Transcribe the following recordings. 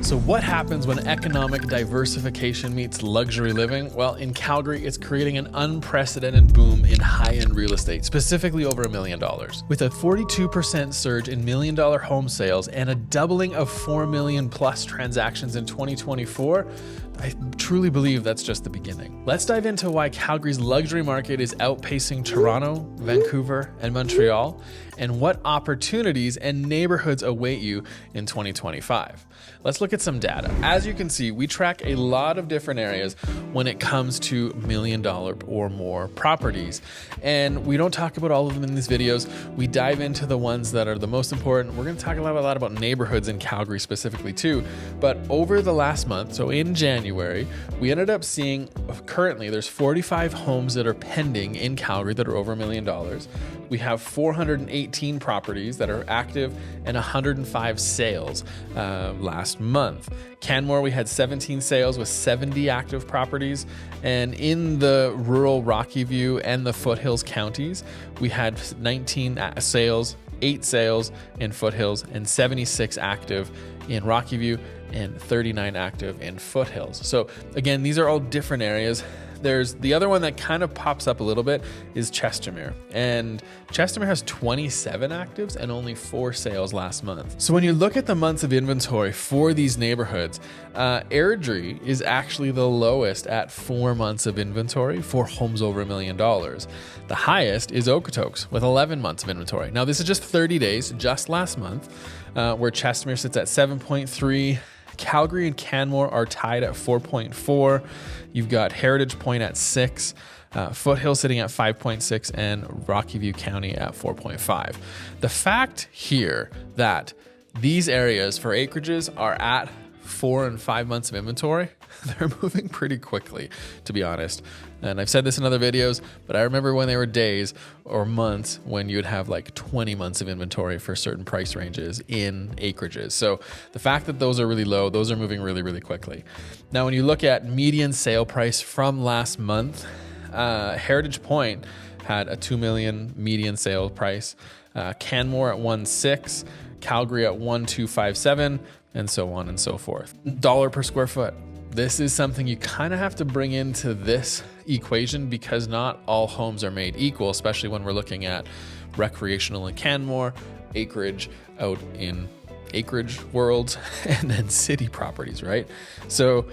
So what happens when economic diversification meets luxury living? Well, in Calgary, it's creating an unprecedented boom in high-end real estate, specifically over $1 million. With a 42% surge in million-dollar home sales and a doubling of 4 million plus transactions in 2024, I truly believe that's just the beginning. Let's dive into why Calgary's luxury market is outpacing Toronto, Vancouver, and Montreal, and what opportunities and neighborhoods await you in 2025. Let's look at some data. As you can see, we track a lot of different areas when it comes to $1 million or more properties. And we don't talk about all of them in these videos. We dive into the ones that are the most important. We're going to talk a lot about neighborhoods in Calgary specifically too. But over the last month, so in January, we ended up seeing currently there's 45 homes that are pending in Calgary that are over $1 million. We have 418 properties that are active and 105 sales last month. Canmore, we had 17 sales with 70 active properties. And in the rural Rocky View and the Foothills counties, we had 19 sales, 8 sales in Foothills, and 76 active in Rocky View and 39 active in Foothills. So again, these are all different areas. There's the other one that kind of pops up a little bit is Chestermere, and Chestermere has 27 actives and only 4 sales last month. So when you look at the months of inventory for these neighborhoods, Airdrie is actually the lowest at 4 months of inventory for homes over $1 million. The highest is Okotoks with 11 months of inventory. Now this is just 30 days, just last month, where Chestermere sits at 7.3. Calgary and Canmore are tied at 4.4. You've got Heritage Point at 6, Foothill sitting at 5.6, and Rocky View County at 4.5. The fact here that these areas for acreages are at 4 and 5 months of inventory, they're moving pretty quickly, to be honest. And I've said this in other videos, but I remember when there were days or months when you would have like 20 months of inventory for certain price ranges in acreages. So the fact that those are really low, those are moving really, really quickly. Now, when you look at median sale price from last month, Heritage Point had a $2 million median sale price, Canmore at 1.6, Calgary at 1.257, and so on and so forth. Dollar per square foot. This is something you kind of have to bring into this equation because not all homes are made equal, especially when we're looking at recreational in Canmore, acreage out in acreage worlds, and then city properties, right? So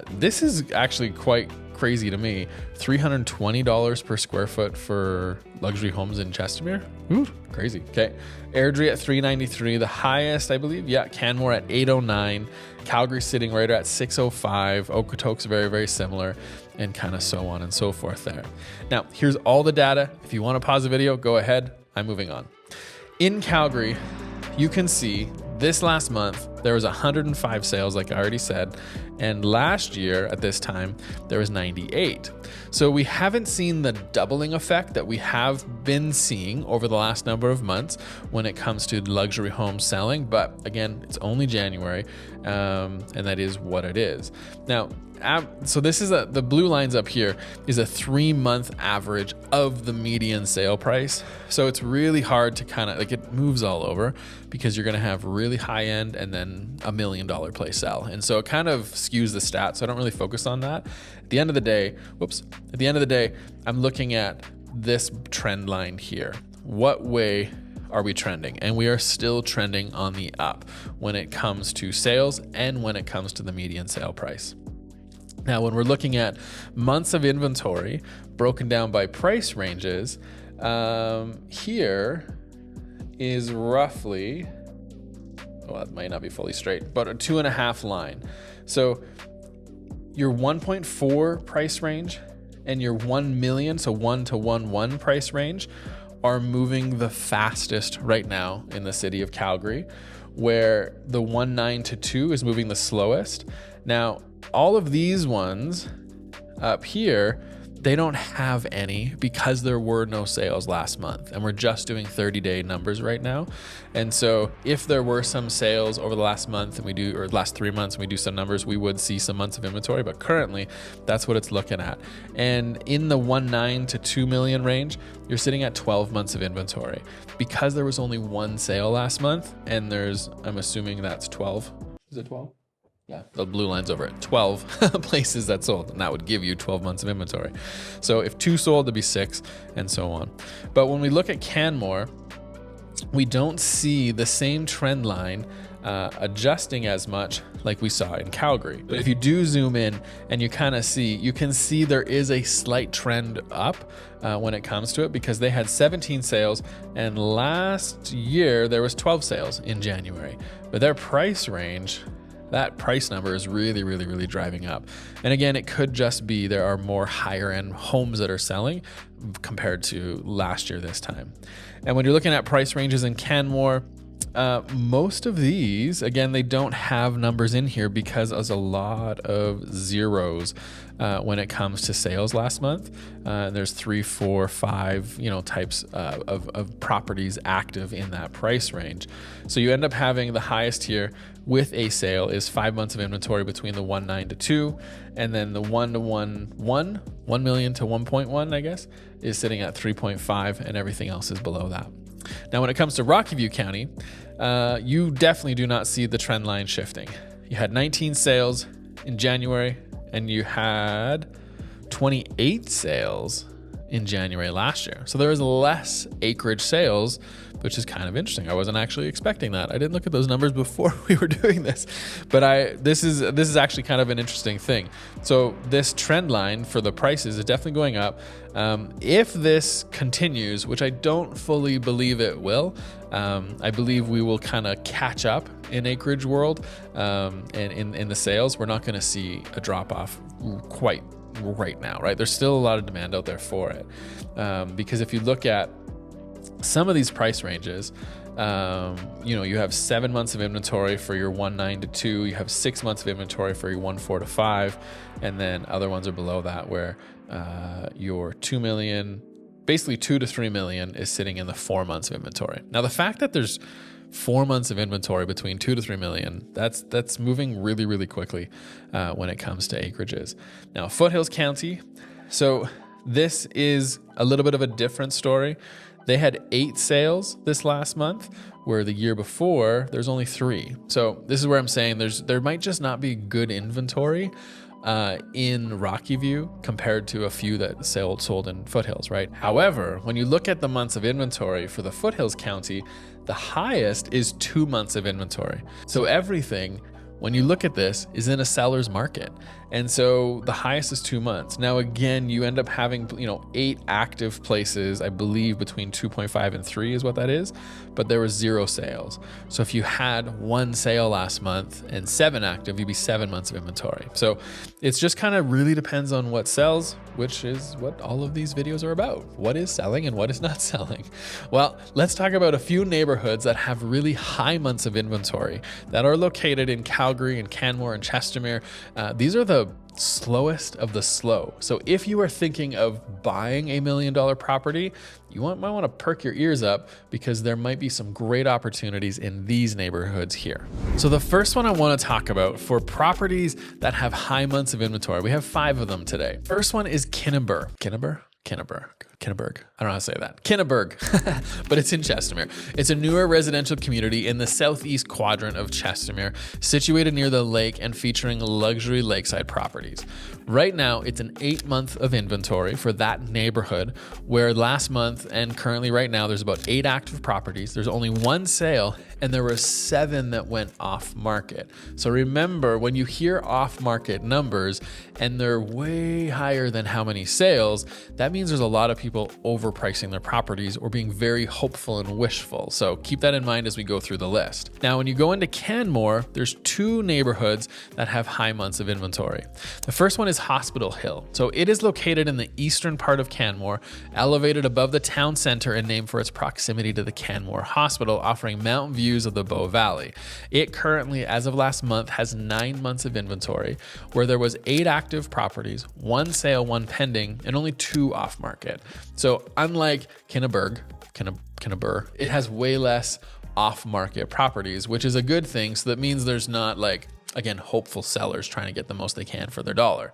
this is actually quite crazy to me. $320 per square foot for luxury homes in Chestermere. Ooh, crazy. Okay. Airdrie at $393, the highest, I believe. Yeah, Canmore at $809, Calgary sitting right at $605, Okotoks very, very similar, and kind of so on and so forth there. Now, here's all the data. If you want to pause the video, go ahead. I'm moving on. In Calgary, you can see this last month, there was 105 sales, like I already said. And last year at this time, there was 98. So we haven't seen the doubling effect that we have been seeing over the last number of months when it comes to luxury home selling. But again, it's only January, and that is what it is. Now, so this is the blue lines up here is a 3-month average of the median sale price. So it's really hard to kind of like, it moves all over because you're going to have really high end and then $1 million place sell. And so it kind of skews the stats. So I don't really focus on that. At the end of the day, I'm looking at this trend line here. What way are we trending? And we are still trending on the up when it comes to sales and when it comes to the median sale price. Now, when we're looking at months of inventory broken down by price ranges, here is roughly, well, that might not be fully straight, but a 2.5 line. So your 1.4 price range and your 1 million, so 1 to 1.1 price range are moving the fastest right now in the city of Calgary, where the 1.9 to 2 is moving the slowest. Now, all of these ones up here, they don't have any because there were no sales last month, and we're just doing 30-day numbers right now. And so if there were some sales over the last month or last 3 months and we do some numbers, we would see some months of inventory, but currently that's what it's looking at. And in the 1.9 to 2 million range, you're sitting at 12 months of inventory because there was only one sale last month, and I'm assuming that's 12. Is it 12? Yeah, the blue line's over at 12 places that sold, and that would give you 12 months of inventory. So if 2 sold, there'd be 6, and so on. But when we look at Canmore, we don't see the same trend line adjusting as much like we saw in Calgary. But if you do zoom in and you kind of see, you can see there is a slight trend up when it comes to it, because they had 17 sales, and last year there was 12 sales in January. But their price range, that price number is really, really, really driving up. And again, it could just be there are more higher end homes that are selling compared to last year this time. And when you're looking at price ranges in Canmore, most of these, again, they don't have numbers in here because there's a lot of zeros when it comes to sales last month. There's 3, 4, 5, types of properties active in that price range. So you end up having the highest here with a sale is 5 months of inventory between the 1.9 to 2, and then the 1 million to 1.1, I guess, is sitting at 3.5, and everything else is below that. Now, when it comes to Rocky View County, you definitely do not see the trend line shifting. You had 19 sales in January, and you had 28 sales in January last year. So there is less acreage sales, which is kind of interesting. I wasn't actually expecting that. I didn't look at those numbers before we were doing this, but this is actually kind of an interesting thing. So this trend line for the prices is definitely going up. If this continues, which I don't fully believe it will, I believe we will kind of catch up in acreage world, and in the sales. We're not going to see a drop off quite right now, right? There's still a lot of demand out there for it, because if you look at some of these price ranges, you have 7 months of inventory for your 1.9 to 2, you have 6 months of inventory for your 1.4 to 5, and then other ones are below that where your 2 million, basically 2 to 3 million is sitting in the 4 months of inventory. Now, the fact that there's 4 months of inventory between 2 to 3 million, that's moving really, really quickly when it comes to acreages. Now, Foothills County, so this is a little bit of a different story. They had 8 sales this last month, where the year before there's only 3. So this is where I'm saying there might just not be good inventory in Rocky View compared to a few that sold in Foothills, right? However, when you look at the months of inventory for the Foothills County, the highest is 2 months of inventory. So everything, when you look at this, is in a seller's market. And so the highest is 2 months. Now, again, you end up having, 8 active places, I believe between 2.5 and 3 is what that is, but there was 0 sales. So if you had 1 sale last month and 7 active, you'd be 7 months of inventory. So it's just kind of really depends on what sells, which is what all of these videos are about. What is selling and what is not selling? Well, let's talk about a few neighborhoods that have really high months of inventory that are located in Calgary and Canmore and Chestermere. These are the slowest of the slow. So if you are thinking of buying $1 million property, you might want to perk your ears up, because there might be some great opportunities in these neighborhoods here. So the first one I want to talk about for properties that have high months of inventory, we have 5 of them today. First one is Kinniburgh. Kinniburgh. I don't know how to say that. Kinniburgh, but it's in Chestermere. It's a newer residential community in the southeast quadrant of Chestermere, situated near the lake and featuring luxury lakeside properties. Right now, it's an 8-month of inventory for that neighborhood, where last month and currently right now, there's about 8 active properties. There's only 1 sale, and there were 7 that went off market. So remember, when you hear off market numbers and they're way higher than how many sales, that means there's a lot of people overpricing their properties or being very hopeful and wishful. So keep that in mind as we go through the list. Now, when you go into Canmore, there's 2 neighborhoods that have high months of inventory. The first one is Hospital Hill. So it is located in the eastern part of Canmore, elevated above the town center and named for its proximity to the Canmore Hospital, offering mountain views of the Bow Valley. It currently, as of last month, has 9 months of inventory, where there was 8 active properties, 1 sale, 1 pending, and only 2 off market. So unlike Kinniburgh, it has way less off market properties, which is a good thing. So that means there's not again, hopeful sellers trying to get the most they can for their dollar.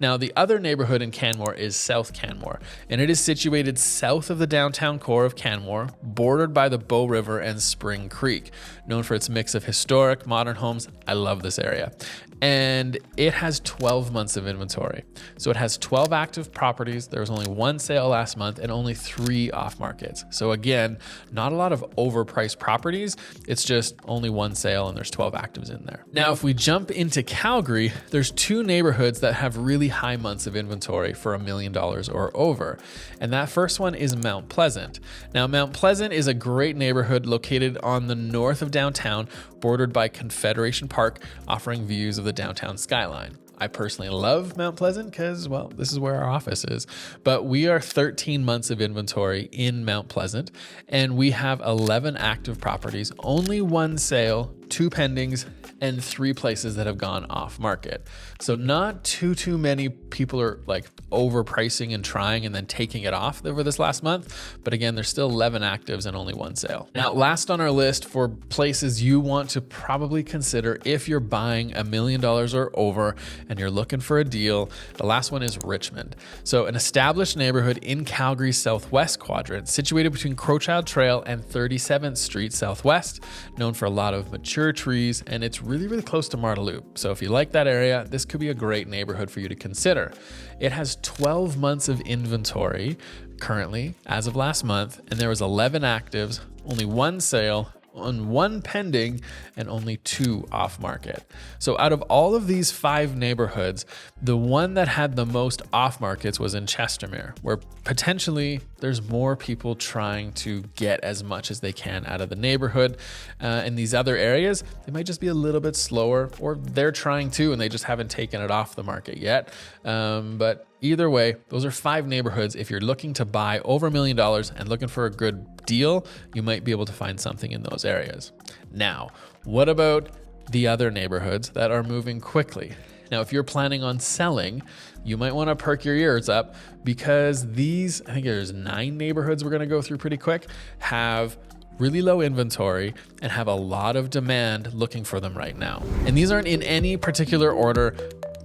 Now, the other neighborhood in Canmore is South Canmore, and it is situated south of the downtown core of Canmore, bordered by the Bow River and Spring Creek. Known for its mix of historic, modern homes, I love this area. and it has 12 months of inventory. So it has 12 active properties. There was only one sale last month and only 3 off markets. So again, not a lot of overpriced properties. It's just only one sale and there's 12 actives in there. Now, if we jump into Calgary, there's 2 neighborhoods that have really high months of inventory for $1 million or over. And that first one is Mount Pleasant. Now, Mount Pleasant is a great neighborhood located on the north of downtown, bordered by Confederation Park, offering views of the downtown skyline. I personally love Mount Pleasant because, well, this is where our office is. But we are 13 months of inventory in Mount Pleasant, and we have 11 active properties, only 1 sale, 2 pendings, and 3 places that have gone off market. So not too many people are like overpricing and trying and then taking it off over this last month. But again, there's still 11 actives and only 1 sale. Now, last on our list for places you want to probably consider if you're buying $1 million or over and you're looking for a deal, the last one is Richmond. So an established neighborhood in Calgary's southwest quadrant, situated between Crowchild Trail and 37th Street Southwest, known for a lot of mature trees, and it's really close to Marda Loop. So if you like that area, this could be a great neighborhood for you to consider. It has 12 months of inventory currently as of last month, and there was 11 actives, only 1 sale, on 1 pending, and only 2 off market. So out of all of these 5 neighborhoods, the one that had the most off markets was in Chestermere, where potentially there's more people trying to get as much as they can out of the neighborhood. In these other areas, they might just be a little bit slower, or they're trying to and they just haven't taken it off the market yet. But either way, those are 5 neighborhoods. If you're looking to buy over $1 million and looking for a good deal, you might be able to find something in those areas. Now, what about the other neighborhoods that are moving quickly? Now, if you're planning on selling, you might want to perk your ears up because these, I think there's 9 neighborhoods we're going to go through pretty quick, have really low inventory and have a lot of demand looking for them right now. And these aren't in any particular order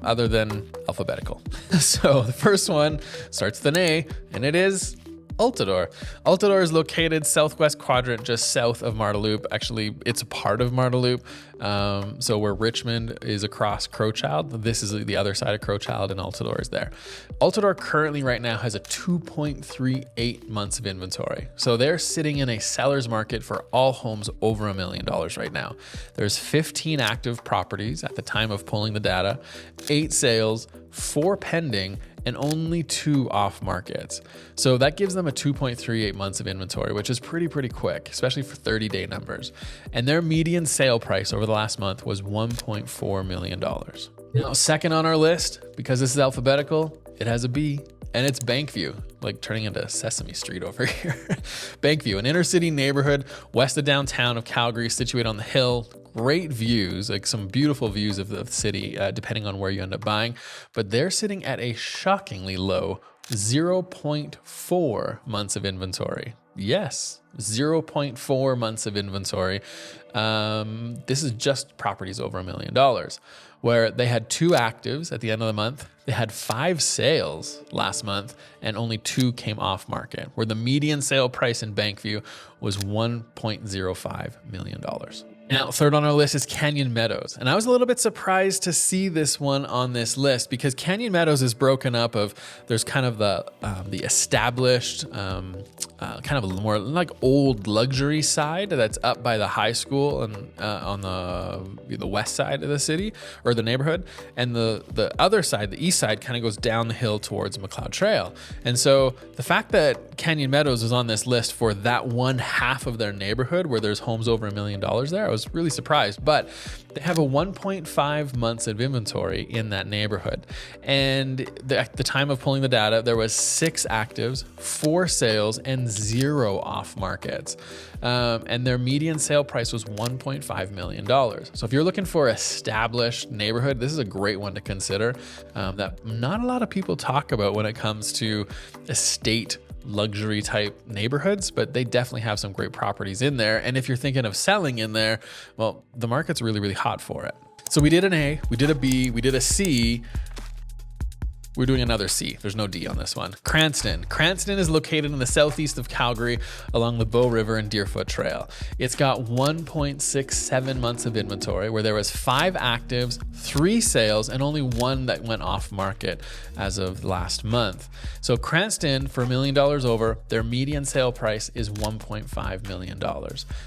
other than alphabetical. So the first one starts with an A, and it is Altadore. Altadore is located southwest quadrant, just south of Marda Loop. Actually, it's a part of Marda Loop. So where Richmond is across Crowchild, this is the other side of Crowchild, and Altadore is there. Altadore currently right now has a 2.38 months of inventory. So they're sitting in a seller's market for all homes over $1 million right now. There's 15 active properties at the time of pulling the data, 8 sales, 4 pending, and only 2 off markets. So that gives them a 2.38 months of inventory, which is pretty quick, especially for 30-day numbers. And their median sale price over the last month was $1.4 million. Now, second on our list, because this is alphabetical, it has a B, and it's Bankview, like turning into Sesame Street over here. Bankview, an inner city neighborhood west of downtown of Calgary, situated on the hill. Great views, like some beautiful views of the city, depending on where you end up buying. But they're sitting at a shockingly low 0.4 months of inventory. Yes, 0.4 months of inventory. This is just properties over $1 million, where they had 2 actives at the end of the month. They had 5 sales last month, and only 2 came off market, where the median sale price in Bankview was $1.05 million. Now, third on our list is Canyon Meadows. And I was a little bit surprised to see this one on this list because Canyon Meadows is broken up of, there's kind of the established, kind of a more like old luxury side that's up by the high school and on the west side of the city or the neighborhood. And the other side, the east side, kind of goes down the hill towards McLeod Trail. And so the fact that Canyon Meadows is on this list for that one half of their neighborhood where there's homes over $1 million there, I was really surprised. But they have a 1.5 months of inventory in that neighborhood. And at the time of pulling the data, there was 6 actives, 4 sales, and 0 off markets. And their median sale price was $1.5 million. So if you're looking for established neighborhood, this is a great one to consider that not a lot of people talk about when it comes to estate luxury type neighborhoods, but they definitely have some great properties in there. And if you're thinking of selling in there, well, the market's really hot for it. So we did an A, we did a B, we did a C. We're doing another C. There's no D on this one. Cranston. Cranston is located in the southeast of Calgary along the Bow River and Deerfoot Trail. It's got 1.67 months of inventory where there was 5 actives, 3 sales, and only 1 that went off market as of last month. So Cranston, for $1 million over, their median sale price is $1.5 million.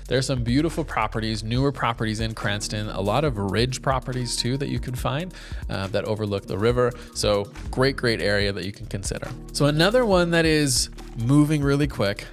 There's some beautiful properties, newer properties in Cranston, a lot of ridge properties too that you can find that overlook the river. So great area that you can consider. So another one that is moving really quick,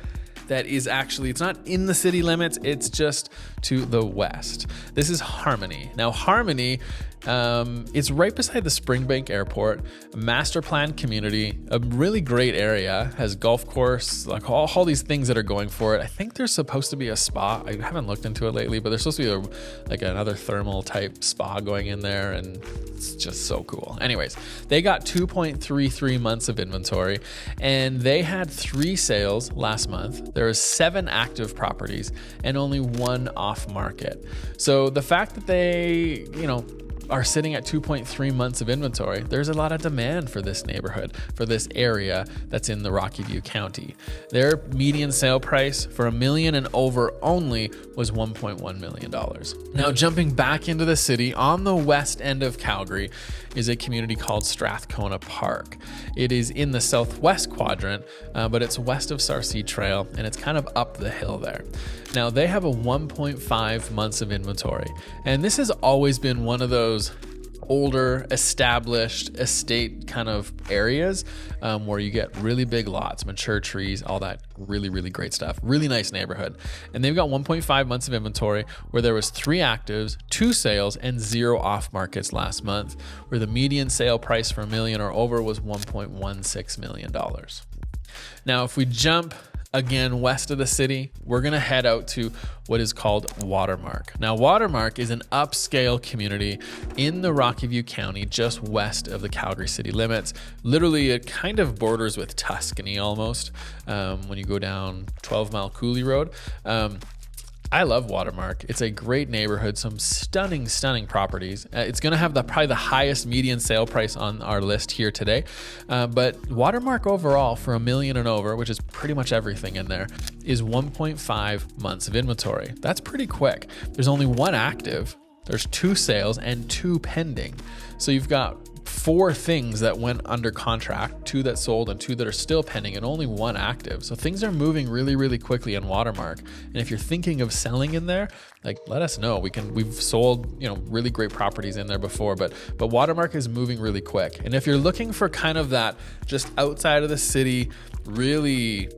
that is actually, it's not in the city limits, it's just to the west. This is Harmony. Now Harmony, it's right beside the Springbank Airport, a master planned community, a really great area, has golf course, like all these things that are going for it. I think there's supposed to be a spa. I haven't looked into it lately, but there's supposed to be like another thermal type spa going in there, and it's just so cool. Anyways, they got 2.33 months of inventory, and they had 3 sales last month. There was 7 active properties and only 1 off market. So the fact that they, are sitting at 2.3 months of inventory, there's a lot of demand for this neighborhood, for this area that's in the Rocky View County. Their median sale price for $1 million and over only was $1.1 million. Now, jumping back into the city, on the west end of Calgary is a community called Strathcona Park. It is in the southwest quadrant, but it's west of Sarcee Trail, and it's kind of up the hill there. Now, they have a 1.5 months of inventory, and this has always been one of those older established estate kind of areas where you get really big lots, mature trees, all that really great stuff. Really nice neighborhood. And they've got 1.5 months of inventory where there was 3 actives, 2 sales, and 0 off markets last month, where the median sale price for $1 million or over was $1.16 million. Now, if we jump again west of the city, we're gonna head out to what is called Watermark. Now, Watermark is an upscale community in the Rocky View County, just west of the Calgary city limits. Literally, it kind of borders with Tuscany almost when you go down 12 Mile Coulee Road. I love Watermark. It's a great neighborhood, some stunning properties. It's going to have probably the highest median sale price on our list here today. But Watermark overall for $1 million and over, which is pretty much everything in there, is 1.5 months of inventory. That's pretty quick. There's only 1 active. There's 2 sales and 2 pending. So you've got 4 things that went under contract, 2 that sold and 2 that are still pending, and only 1 active. So things are moving really quickly in Watermark. And if you're thinking of selling in there, like, let us know. We've sold, really great properties in there before, but Watermark is moving really quick. And if you're looking for kind of that just outside of the city, really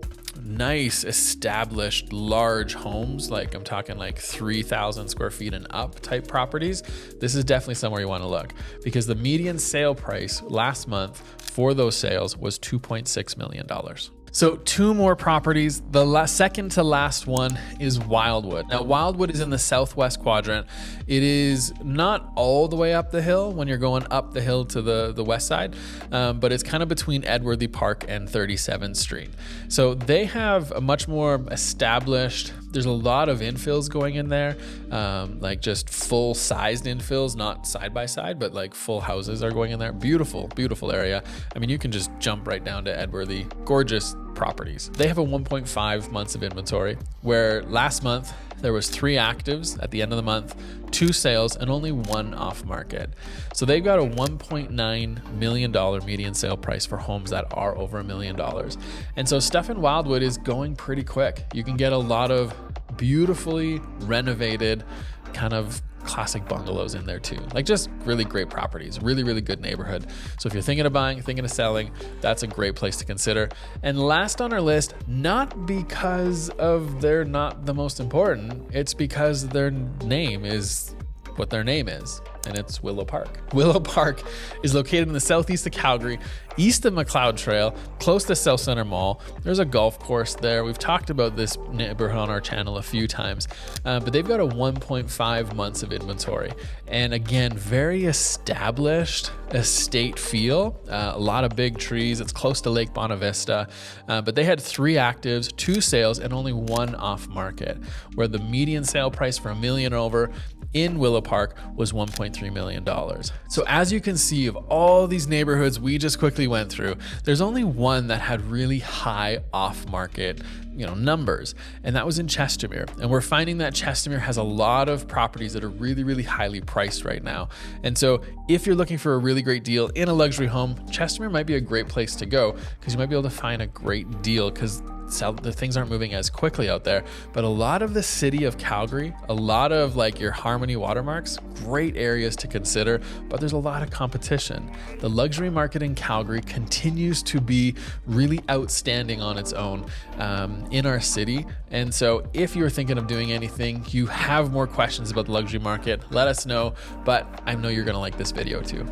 nice established large homes, like I'm talking like 3,000 square feet and up type properties, this is definitely somewhere you want to look, because the median sale price last month for those sales was $2.6 million. So 2 more properties. The second to last one is Wildwood. Now, Wildwood is in the southwest quadrant. It is not all the way up the hill when you're going up the hill to the west side, but it's kind of between Edworthy Park and 37th Street. So they have a much more established, there's a lot of infills going in there, like just full-sized infills, not side by side, but like full houses are going in there. Beautiful area. I mean, you can just jump right down to Edworthy. Gorgeous properties. They have a 1.5 months of inventory, where last month there was 3 actives at the end of the month, 2 sales, and only 1 off market. So they've got a $1.9 million median sale price for homes that are over $1 million. And so stuff in Wildwood is going pretty quick. You can get a lot of beautifully renovated kind of classic bungalows in there too. Like, just really great properties, really good neighborhood. So if you're thinking of buying, thinking of selling, that's a great place to consider. And last on our list, not because of they're not the most important, it's because their name is what their name is, and it's Willow Park. Willow Park is located in the southeast of Calgary, east of McLeod Trail, close to South Center Mall. There's a golf course there. We've talked about this neighborhood on our channel a few times, but they've got a 1.5 months of inventory. And again, very established estate feel, a lot of big trees. It's close to Lake Bonavista, but they had 3 actives, 2 sales, and only 1 off market, where the median sale price for $1 million over in Willow Park was $1.3 $1.3 million. So as you can see, of all these neighborhoods we just quickly went through, there's only one that had really high off-market numbers, and that was in Chestermere. And we're finding that Chestermere has a lot of properties that are really, really highly priced right now. And so if you're looking for a really great deal in a luxury home, Chestermere might be a great place to go, because you might be able to find a great deal, because the things aren't moving as quickly out there. But a lot of the city of Calgary, a lot of like your Harmony watermarks, great areas to consider, but there's a lot of competition. The luxury market in Calgary continues to be really outstanding on its own in our city. And so if you're thinking of doing anything, you have more questions about the luxury market, let us know. But I know you're gonna like this video too.